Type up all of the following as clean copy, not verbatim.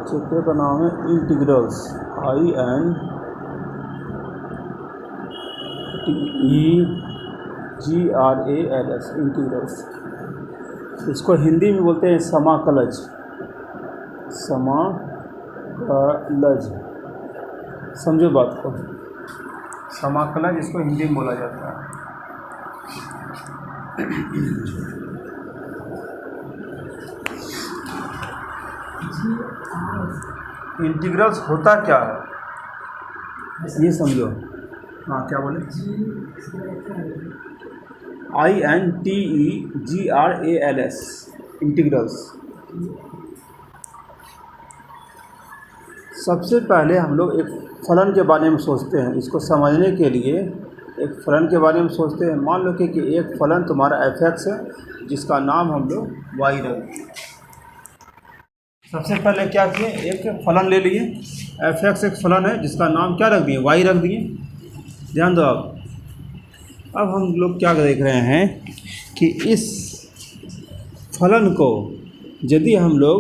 Chapter का नाम है इंटीग्रल्स, INTEGRALS, इंटीग्रल्स। इसको हिंदी में बोलते हैं समाकलज। समाकलज, समझो बात को, समाकलज इसको हिंदी में बोला जाता है। इंटीग्रल्स होता क्या है ये समझो। हाँ क्या बोले? INTEGRALS, integrals. सबसे पहले हम लोग एक फलन के बारे में सोचते हैं। इसको समझने के लिए एक फलन के बारे में सोचते हैं। मान लो कि एक फलन तुम्हारा f(x) है, जिसका नाम हम लोग y रखें। सबसे पहले क्या किए, एक फलन ले लिए, f(x) एक फलन है जिसका नाम क्या रख दिए, y रख दिए। ध्यान दो। अब हम लोग क्या देख रहे हैं कि इस फलन को यदि हम लोग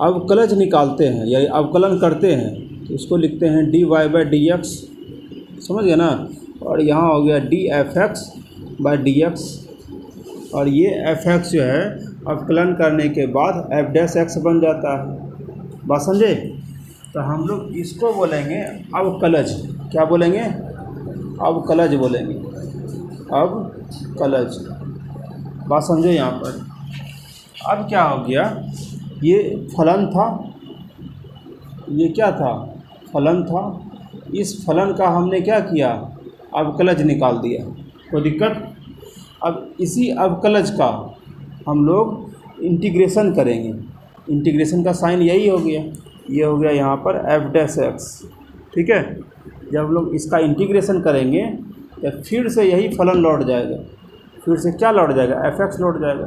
अवकलज निकालते हैं या अवकलन करते हैं तो इसको लिखते हैं dy/dx, समझ गए ना। और यहाँ हो गया df(x/dx), और ये f(x) जो है अवकलन करने के बाद f' बन जाता है। बात समझे? तो हम लोग इसको बोलेंगे अवकलज। क्या बोलेंगे? अवकलज बोलेंगे, अवकलज। बात समझो यहाँ पर। अब क्या हो गया, ये फलन था, ये क्या था, फलन था। इस फलन का हमने क्या किया, अवकलज निकाल दिया। कोई दिक्कत? अब इसी अवकलज का हम लोग इंटीग्रेशन करेंगे। इंटीग्रेशन का साइन यही हो गया, ये हो गया यहाँ पर f'(x), ठीक है। जब हम लोग इसका इंटीग्रेशन करेंगे तो फिर से यही फलन लौट जाएगा। फिर से क्या लौट जाएगा, f(x) लौट जाएगा।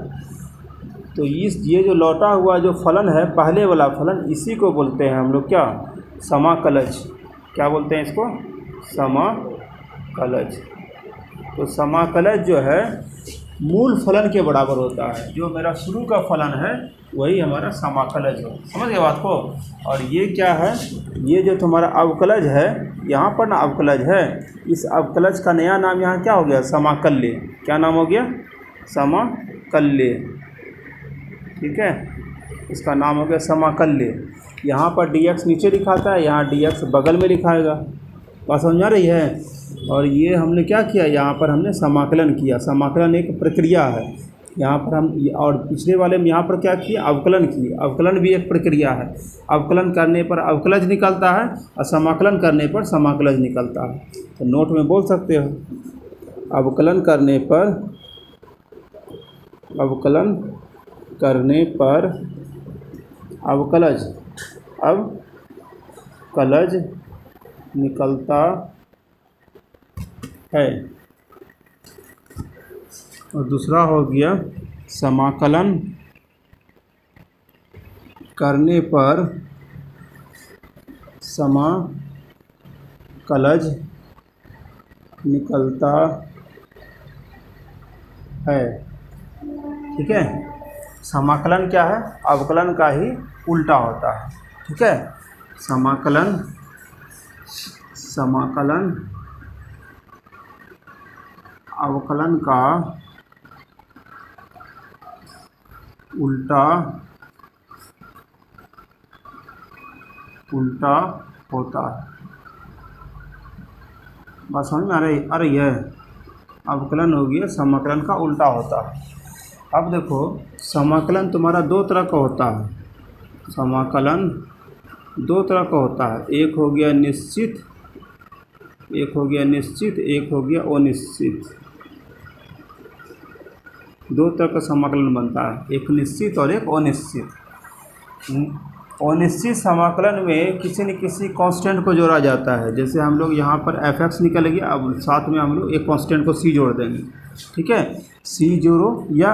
तो ये जो लौटा हुआ जो फलन है, पहले वाला फलन, इसी को बोलते हैं हम लोग क्या, समाकलज। क्या बोलते हैं इसको? समाकलज। तो समाकलज जो है मूल फलन के बराबर होता है। जो मेरा शुरू का फलन है वही हमारा समाकलज हो। समझ गए बात को? और ये क्या है, ये जो तुम्हारा अवकलज है, यहाँ पर ना अवकलज है, इस अवकलज का नया नाम यहाँ क्या हो गया, समाकल्य। क्या नाम हो गया? समाकल्य, ठीक है। इसका नाम हो गया समाकल्य। यहाँ पर dx नीचे लिखाता है, यहाँ dx बगल में लिखाएगा। बात समझ आ रही है? और ये हमने क्या किया, यहाँ पर हमने समाकलन किया। समाकलन एक प्रक्रिया है। यहाँ पर हम, और पिछले वाले में यहाँ पर क्या किया, अवकलन किए। अवकलन भी एक प्रक्रिया है। अवकलन करने पर अवकलज निकलता है और समाकलन करने पर समाकलज निकलता है। तो नोट में बोल सकते हो, अवकलन करने पर, अवकलन करने पर अवकलज, अवकलज निकलता है। और दूसरा हो गया समाकलन करने पर समाकलज निकलता है, ठीक है। समाकलन क्या है, अवकलन का ही उल्टा होता है, ठीक है। समाकलन, समाकलन अवकलन का उल्टा, उल्टा होता है। बात समझ में आ रही है? अवकलन हो गया, समाकलन का उल्टा होता है। अब देखो, समाकलन तुम्हारा दो तरह का होता है। समाकलन दो तरह का होता है। एक हो गया निश्चित, एक हो गया निश्चित, एक हो गया अनिश्चित। दो तरह का समाकलन बनता है, एक निश्चित और एक अनिश्चित। अनिश्चित समाकलन में किसी न किसी कांस्टेंट को जोड़ा जाता है। जैसे हम लोग यहाँ पर f(x) निकल गया, अब साथ में हम लोग एक कांस्टेंट को c जोड़ देंगे, ठीक है। c जोड़ो या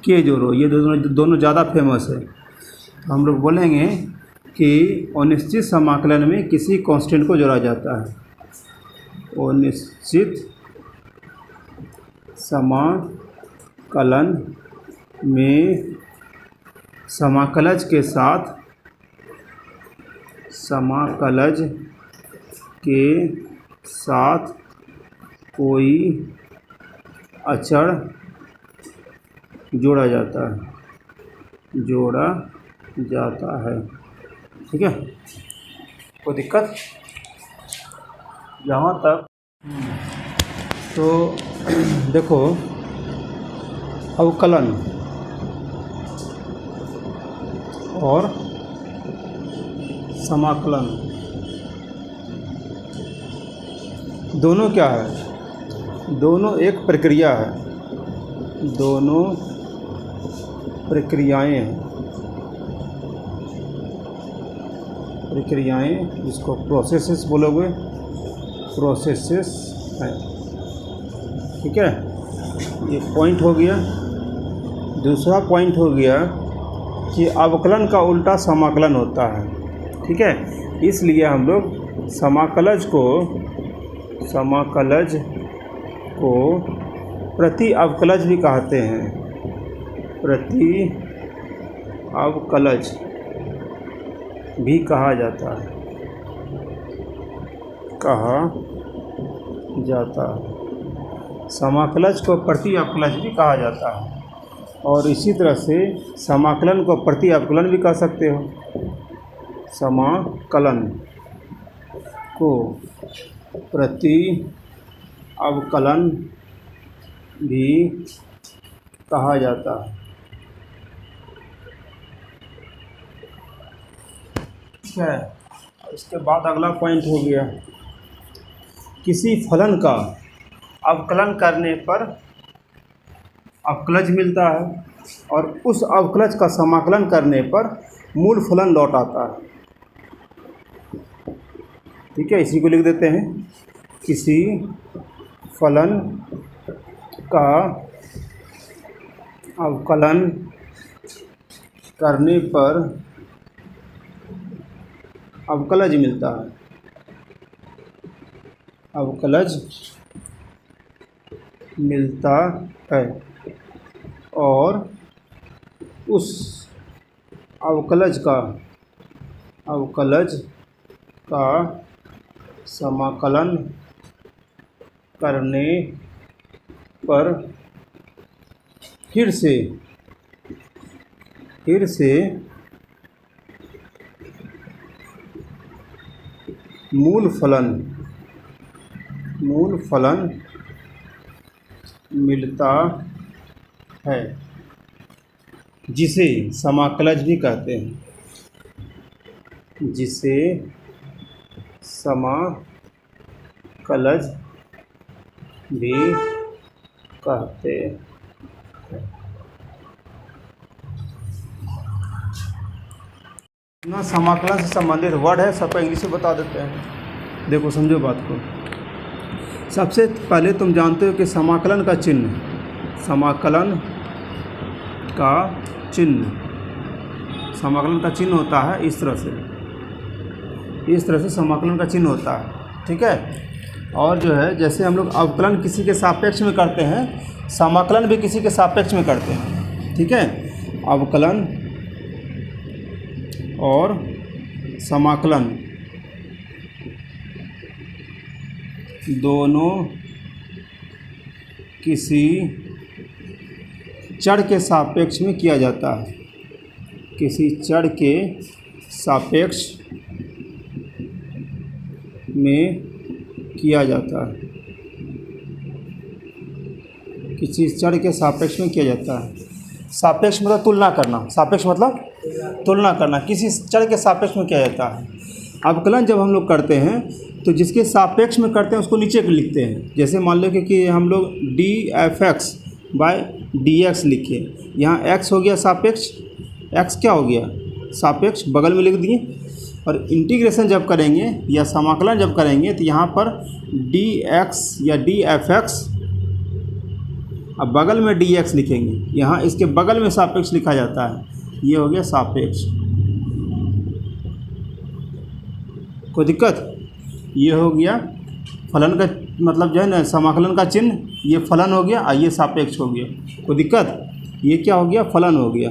k जोड़ो, ये दोनों ज़्यादा फेमस है। तो हम लोग बोलेंगे कि अनिश्चित समाकलन में किसी कांस्टेंट को जोड़ा जाता है। अनिश्चित समाकलन में समाकलज के साथ समाकलज के साथ कोई अचर जोड़ा जाता है। ठीक है, कोई दिक्कत? जहाँ तक तो देखो, अवकलन और समाकलन दोनों क्या है? दोनों एक प्रक्रिया है, दोनों प्रक्रियाएं जिसको प्रोसेसेस बोलोगे, प्रोसेसेस है। ठीक है, ये पॉइंट हो गया। दूसरा पॉइंट हो गया कि अवकलन का उल्टा समाकलन होता है। ठीक है, इसलिए हम लोग समाकलज को प्रति अवकलज भी कहते हैं। प्रति अवकलज भी कहा जाता है। समाकलज को प्रति अवकलज भी कहा जाता है, और इसी तरह से समाकलन को प्रति अवकलन भी कह सकते हो। समाकलन को प्रति अवकलन भी कहा जाता है। ठीक है, इसके बाद अगला पॉइंट हो गया, किसी फलन का अवकलन करने पर अवकलज मिलता है और उस अवकलज का समाकलन करने पर मूल फलन लौट आता है। ठीक है, इसी को लिख देते हैं, किसी फलन का अवकलन करने पर अवकलज मिलता है। अवकलज मिलता है और उस अवकलज का समाकलन करने पर फिर से मूल फलन मिलता है, जिसे समाकलज भी कहते हैं। जिसे समाकलज भी कहते हैं। ना समाकलन से संबंधित वर्ड है, सबका इंग्लिश में बता देते हैं। देखो, समझो बात को। सबसे पहले तुम जानते हो कि समाकलन का चिन्ह होता है इस तरह से समाकलन का चिन्ह होता है। ठीक है, और जो है, जैसे हम लोग अवकलन किसी के सापेक्ष में करते हैं, समाकलन भी किसी के सापेक्ष में करते हैं। ठीक है, अवकलन और समाकलन दोनों किसी चर के सापेक्ष में किया जाता है। किसी चर के सापेक्ष में किया जाता है। किसी चर के सापेक्ष में किया जाता है। सापेक्ष मतलब तुलना करना। सापेक्ष मतलब तुलना करना, किसी चर के सापेक्ष में किया जाता है। अवकलन जब हम लोग करते हैं तो जिसके सापेक्ष में करते हैं उसको नीचे लिखते हैं। जैसे मान लो कि हम लोग df(x/dx) लिखे, यहाँ x हो गया सापेक्ष, x क्या हो गया सापेक्ष, बगल में लिख दिए। और इंटीग्रेशन जब करेंगे या समाकलन जब करेंगे तो यहाँ पर dx या df(x), अब बगल में dx लिखेंगे, यहाँ इसके बगल में सापेक्ष लिखा जाता है। ये हो गया सापेक्ष। कोई दिक्कत? ये हो गया फलन का मतलब जो है ना, समाकलन का चिन्ह, ये फलन हो गया और ये सापेक्ष हो गया। कोई दिक्कत? ये क्या हो गया, फलन हो गया।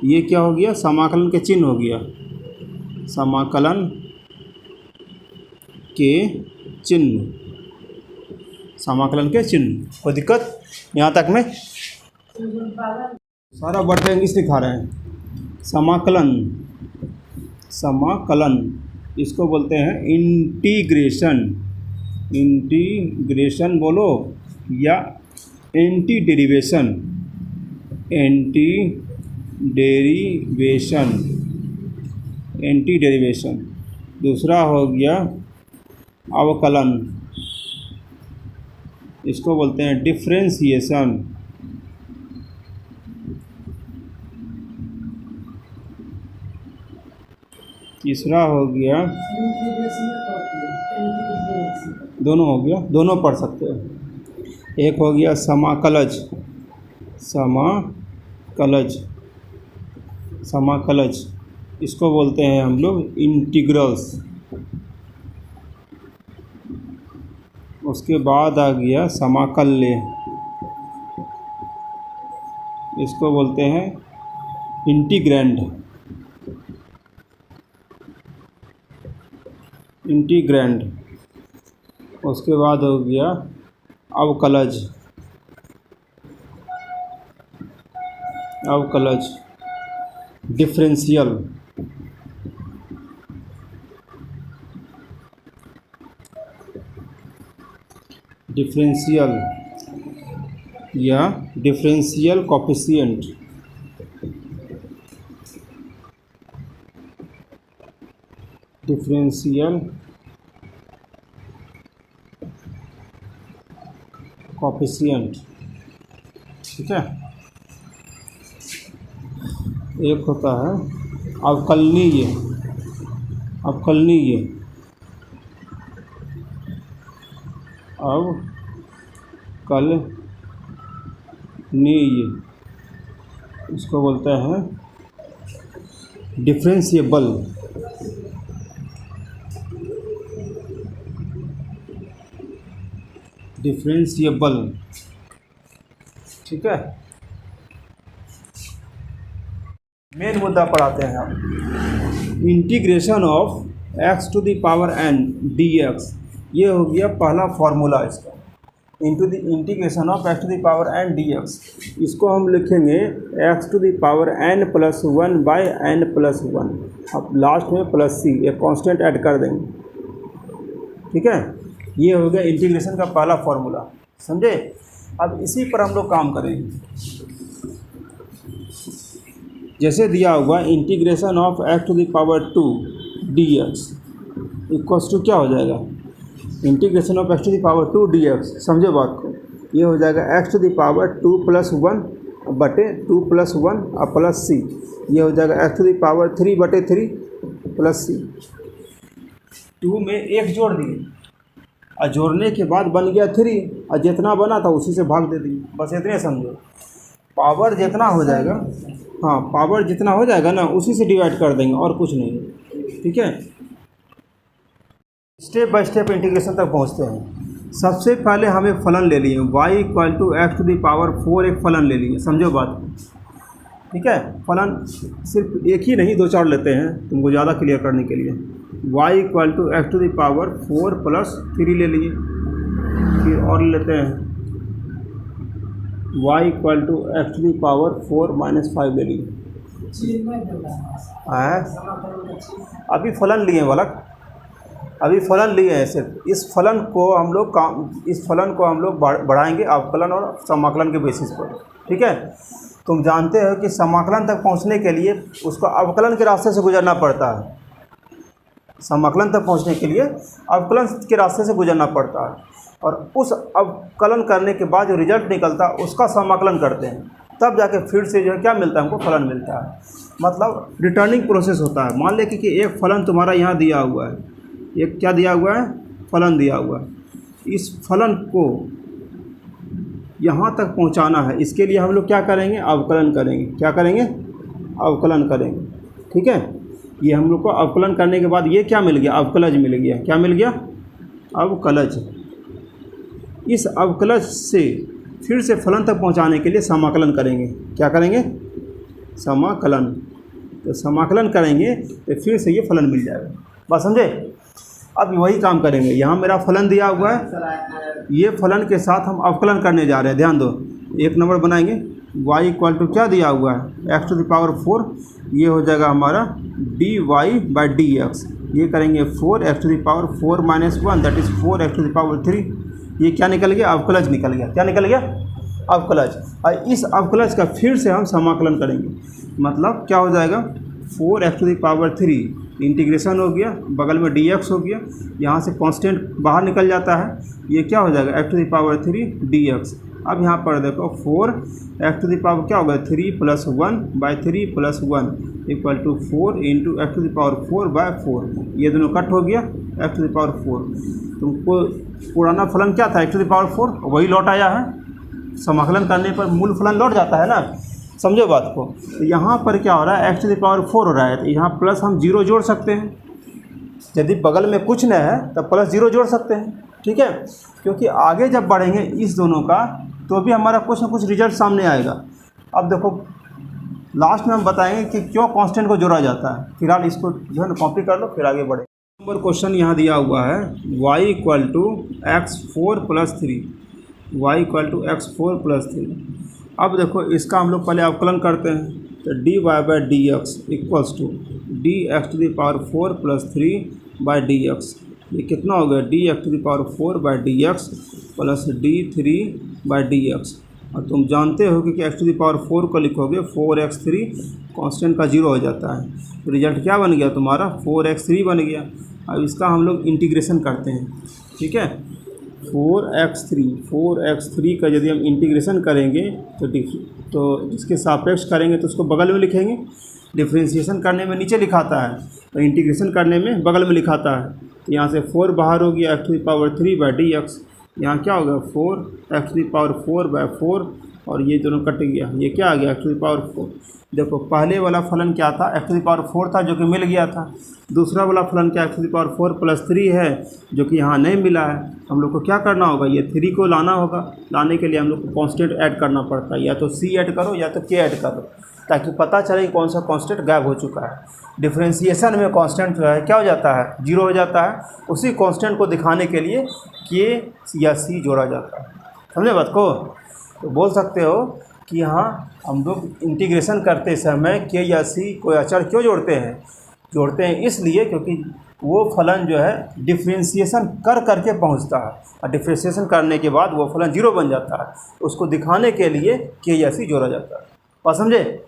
ये क्या हो गया, समाकलन के चिन्ह हो गया। समाकलन के चिन्ह, समाकलन के चिन्ह। कोई दिक्कत यहाँ तक में? सारा वर्ड पे इंग्लिश लिखा रहे हैं। समाकलन, समाकलन इसको बोलते हैं इंटीग्रेशन, इंटीग्रेशन बोलो या anti derivation, anti derivation, anti derivation. दूसरा हो गया अवकलन, इसको बोलते हैं डिफरेंशिएशन। तीसरा हो गया, दोनों हो गया, दोनों पढ़ सकते हैं। एक हो गया समाकलज, समाकलज, समाकलज इसको बोलते हैं हम लोग इंटीग्रल्स। उसके बाद आ गया समाकल्य, इसको बोलते हैं इंटीग्रैंड, इंटीग्रैंड। उसके बाद हो गया अवकलज, अवकलज, डिफरेंशियल, डिफरेंशियल या डिफरेंशियल कोफिशिएंट, डिफरेंशियल कोफिशिएंट। ठीक है। एक होता है अवकलनीय, अवकलनीय, अवकलनीय इसको बोलते हैं डिफरेंशिएबल, डिफरेंशिएबल। ठीक है। मेन मुद्दा पढ़ाते हैं हम। Integration of x to the power n dx, ये हो गया पहला फार्मूला इसका। Into the integration of x to the power n dx, इसको हम लिखेंगे x to the power n plus 1 by n plus 1। अब लास्ट में प्लस c एक कांस्टेंट ऐड कर देंगे। ठीक है। ये हो गया इंटीग्रेशन का पहला फार्मूला, समझे। अब इसी पर हम लोग काम करेंगे। जैसे दिया हुआ integration of x to the power 2 dx equals to क्या हो जाएगा, integration of x to the power 2 dx। समझो बात को, ये हो जाएगा x to the power 2 plus 1 बटे 2 प्लस 1 और प्लस c। ये हो जाएगा x टू द पावर 3 बटे 3 प्लस c। 2 में 1 जोड़ दिए और जोड़ने के बाद बन गया 3 और जितना बना था उसी से भाग दे दिए। बस इतने समझो। पावर जितना हो जाएगा, हाँ पावर जितना हो जाएगा ना उसी से डिवाइड कर देंगे और कुछ नहीं। ठीक है। स्टेप बाय स्टेप इंटीग्रेशन तक पहुंचते हैं। सबसे पहले हमें फलन ले लिए y equal to x to the power 4, एक फलन ले लिए। समझो बात। ठीक है। फलन सिर्फ एक ही नहीं, 2-4 लेते हैं तुमको ज़्यादा क्लियर करने के लिए। y equal to x to the power 4 plus 3 ले लिए। फिर और लेते हैं y equal to x to the power 4 minus 5 ले लिए। अभी फलन लिए हैं बालक, अभी फलन लिए हैं सिर्फ। इस फलन को हम लोग बढ़ाएंगे अवकलन और समाकलन के बेसिस पर। ठीक है। तुम जानते हो कि समाकलन तक पहुंचने के लिए उसको अवकलन के रास्ते से गुजरना पड़ता है। समाकलन तक पहुंचने के लिए अवकलन के रास्ते से गुजरना पड़ता है, और उस अवकलन करने के बाद जो रिजल्ट निकलता है उसका समाकलन करते हैं, तब जाके फिर से जो है क्या मिलता है, हमको फलन मिलता है। मतलब रिटर्निंग प्रोसेस होता है। मान ले कि एक फलन तुम्हारा यहाँ दिया हुआ है, एक क्या दिया हुआ है, फलन दिया हुआ है। इस फलन को यहाँ तक पहुँचाना है, इसके लिए हम लोग क्या करेंगे, अवकलन करेंगे। क्या करेंगे, अवकलन करेंगे। ठीक है। ये हम लोग को अवकलन करने के बाद ये क्या मिल गया, अवकलज मिल गया। क्या मिल गया, अवकलज। इस अवकलज से फिर से फलन तक पहुंचाने के लिए समाकलन करेंगे। क्या करेंगे, समाकलन। तो समाकलन करेंगे तो फिर से ये फलन मिल जाएगा। बात समझे? अब वही काम करेंगे। यहाँ मेरा फलन दिया हुआ है, ये फलन के साथ हम अवकलन करने जा रहे हैं। ध्यान दो, एक नंबर बनाएंगे, y इक्वल टू क्या दिया हुआ है, x⁴, ये हो जाएगा हमारा dy/dx। ये करेंगे 4x⁴ minus 1 that is 4x⁴। ये क्या निकल गया, अवकलज निकल गया। क्या निकल गया, अवकलज। और इस अवकलज का फिर से हम समाकलन करेंगे, मतलब क्या हो जाएगा 4x⁴ इंटीग्रेशन हो गया, बगल में dx हो गया, यहाँ से कांस्टेंट बाहर निकल जाता है, ये क्या हो जाएगा x⁴ dx। अब यहाँ पर देखो 4x क्या होगा 3 + 1/3 + 1 इक्वल टू 4 इंटू x⁴/4। ये दोनों कट हो गया x⁴। तुमको पुराना फलन क्या था x⁴, वही लौट आया है। समाकलन करने पर मूल फलन लौट जाता है ना, समझो बात को। तो यहाँ पर क्या हो रहा है x⁴ हो रहा है, तो यहाँ प्लस हम 0 जोड़ सकते हैं। यदि बगल में कुछ न है तब प्लस 0 जोड़ सकते हैं, ठीक है, क्योंकि आगे जब बढ़ेंगे इस दोनों का तो भी हमारा कुछ ना कुछ रिजल्ट सामने आएगा। अब देखो लास्ट में हम बताएंगे कि क्यों कांस्टेंट को जोड़ा जाता है। फिलहाल इसको जो है ना कॉपी कर लो, फिर आगे बढ़े। नंबर क्वेश्चन यहाँ दिया हुआ है y = x4 + 3, y = x4 + 3। अब देखो इसका हम लोग पहले अवकलन करते हैं, तो dy/dx equals to dx⁴ + 3/dx। ये कितना हो गया dx⁴/dx प्लस d3/dx। और तुम जानते हो कि x⁴ को लिखोगे 4x3, कांस्टेंट का 0 हो जाता है, तो रिजल्ट क्या बन गया तुम्हारा 4x3 बन गया। अब इसका हम लोग इंटीग्रेशन करते हैं, ठीक है। 4x3 का यदि हम इंटीग्रेशन करेंगे तो जिसके सापेक्ष करेंगे तो उसको बगल में लिखेंगे। डिफ्रेंशिएशन करने में नीचे लिखाता है, तो इंटीग्रेशन करने में बगल में लिखाता है। तो यहाँ से 4 बाहर हो गया x⁴/dx। यहाँ क्या होगा 4x⁴/4 और ये दोनों कट गया, ये क्या आ गया x⁴। देखो पहले वाला फलन क्या था x⁴ था जो कि मिल गया था, दूसरा वाला फलन क्या x⁴ + 3 है जो कि यहाँ नहीं मिला है। हम लोग को क्या करना होगा, ये 3 को लाना होगा। लाने के लिए हम लोग को कांस्टेंट ऐड करना पड़ता है, या तो c ऐड करो या तो k ऐड करो, ताकि पता चले कि कौन सा कांस्टेंट गायब हो चुका है। डिफरेंशिएशन में कांस्टेंट जो है क्या हो जाता है 0 हो जाता है। उसी कांस्टेंट को दिखाने के लिए k या c जोड़ा जाता है। समझे बात को? तो बोल सकते हो कि यहाँ हम लोग इंटीग्रेशन करते समय k या c कोई अचर क्यों जोड़ते हैं? जोड़ते हैं इसलिए क्योंकि वो फलन जो है डिफरेंशिएशन कर करके पहुँचता है, और डिफरेंशिएशन करने के बाद वो फलन 0 बन जाता है। उसको दिखाने के लिए k या c जोड़ा जाता है। बात समझे?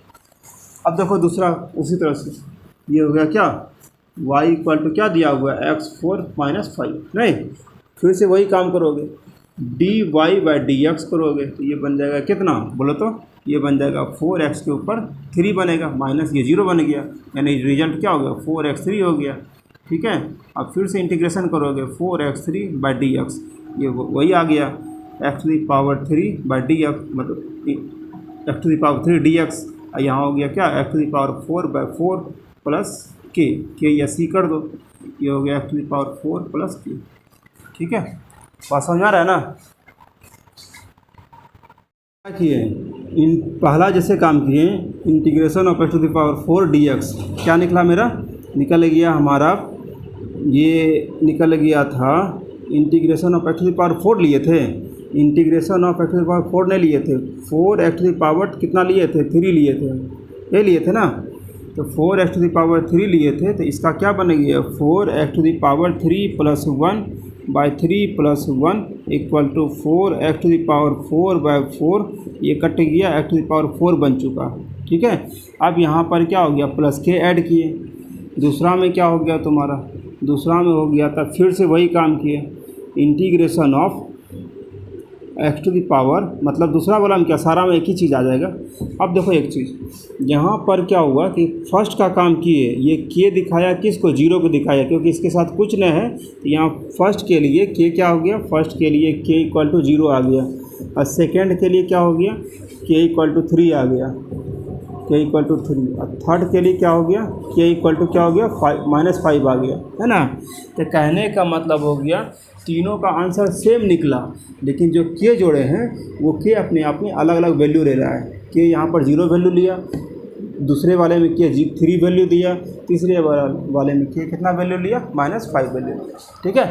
अब देखो दूसरा उसी तरह से ये हो गया क्या y = क्या दिया हुआ है x4 - 5, नहीं, फिर से वही काम करोगे dy/dx करोगे, तो ये बन जाएगा कितना बोलो तो, ये बन जाएगा 4x के ऊपर 3 बनेगा, माइनस ये 0 बन गया, यानी रिजल्ट क्या हो गया 4x3 हो गया, ठीक है। अब फिर से इंटीग्रेशन करोगे 4x3/dx, ये वही आ गया x⁴/dx, मतलब x⁴dx। यहाँ हो गया क्या x⁴/4 प्लस k या c कर दो, ये हो गया x⁴ प्लस k, ठीक है। बात समझ आ रहा है ना? क्या किए पहला जैसे काम किए इंटीग्रेशन ऑफ x⁴ dx, क्या निकला मेरा, निकल गया हमारा, ये निकल गया था इंटीग्रेशन ऑफ x⁴ लिए थे, इंटीग्रेशन ऑफ x⁴ नहीं लिए थे, 4x⁴ कितना लिए थे 3 लिए थे, ये लिए थे ना, तो 4x⁴ लिए थे, तो इसका क्या बन गया 4x⁴ + 1/3 + 1 इक्वल टू 4x⁴/4, ये कट गया x⁴ बन चुका, ठीक है। अब यहाँ पर क्या हो गया प्लस k ऐड किए, दूसरा में क्या हो गया तुम्हारा, दूसरा में हो गया था फिर से वही काम किए इंटीग्रेशन ऑफ x⁴, मतलब दूसरा वाला में क्या सारा में एक ही चीज़ आ जाएगा। अब देखो एक चीज़ यहाँ पर क्या हुआ कि फर्स्ट का काम किए, ये k दिखाया किसको 0 को दिखाया, क्योंकि इसके साथ कुछ नहीं है, तो यहाँ फर्स्ट के लिए k क्या हो गया, फर्स्ट के लिए k = 0 आ गया, और सेकेंड के लिए क्या हो गया k = 3 आ गया, k = 3, और थर्ड के लिए क्या हो गया k = क्या हो गया -5 आ गया, है ना। तो कहने का मतलब हो गया तीनों का आंसर सेम निकला, लेकिन जो k जोड़े हैं वो k अपने आप में अलग अलग वैल्यू ले रहा है। k यहाँ पर 0 वैल्यू लिया, दूसरे वाले में किया 3 वैल्यू दिया, तीसरे वाले में किया कितना वैल्यू लिया, -5 वैल्यू लिया। ठीक है।